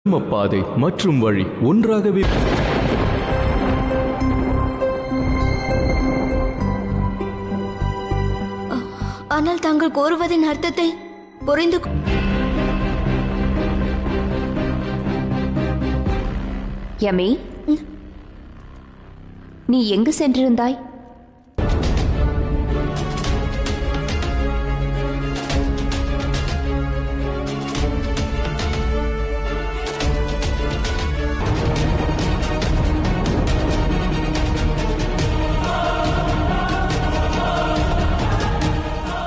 பாதை மற்றும் வழி ஒன்றாகவே. ஆனால் தாங்கள் கோருவதின் அர்த்தத்தை புரிந்து யமி, நீ எங்கு சென்றிருந்தாய்?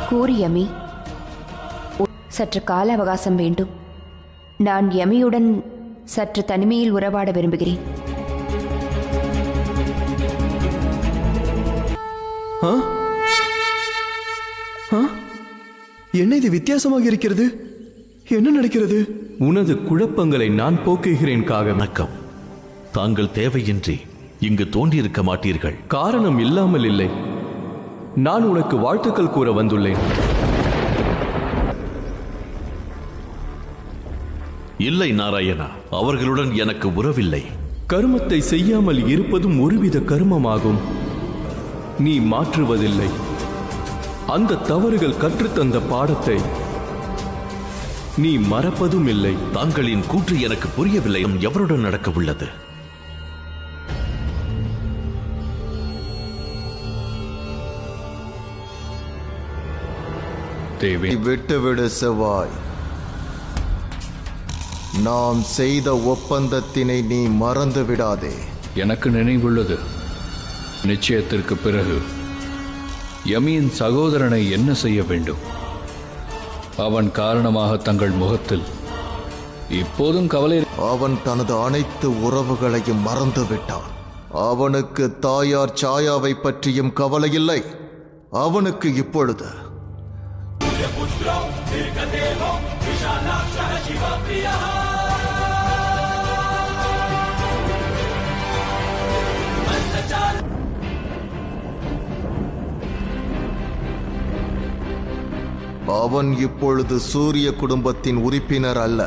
கூறு யமி. சற்று கால அவகாசம் வேண்டும். நான் யமியுடன் சற்று தனிமையில் உறவாட விரும்புகிறேன். என்ன இது வித்தியாசமாக இருக்கிறது? என்ன நடக்கிறது? உனது குழப்பங்களை நான் போக்குகிறேன் காக. வணக்கம். தாங்கள் தேவையின்றி இங்கு தோன்றியிருக்க மாட்டீர்கள். காரணம் இல்லாமல் இல்லை. நான் உனக்கு வாழ்த்துக்கள் கூற வந்துள்ளேன். இல்லை நாராயணா, அவர்களுடன் எனக்கு உறவில்லை. கர்மத்தை செய்யாமல் இருப்பதும் ஒருவித கர்மமாகும். நீ மாற்றுவதில்லை. அந்த தவறுகள் கற்றுத்தந்த பாடத்தை நீ மறப்பதும் இல்லை. தாங்களின் கூற்று எனக்கு புரியவில்லை. எவருடன் நடக்க உள்ளது? விட்டுவிடு செவ்வாய். நாம் செய்த ஒப்பந்தத்தினை நீ மறந்து விடாதே. எனக்கு நினைவுள்ளது. நிச்சயத்திற்கு பிறகு யமியின் சகோதரனை என்ன செய்ய வேண்டும்? அவன் காரணமாக தங்கள் முகத்தில் இப்போதும் கவலை. அவன் தனது அனைத்து உறவுகளையும் மறந்து விட்டான். அவனுக்கு தாயார் சாயாவை பற்றியும் கவலை இல்லை. அவனுக்கு இப்பொழுது அவன் இப்பொழுது சூரிய குடும்பத்தின் உறுப்பினர் அல்ல.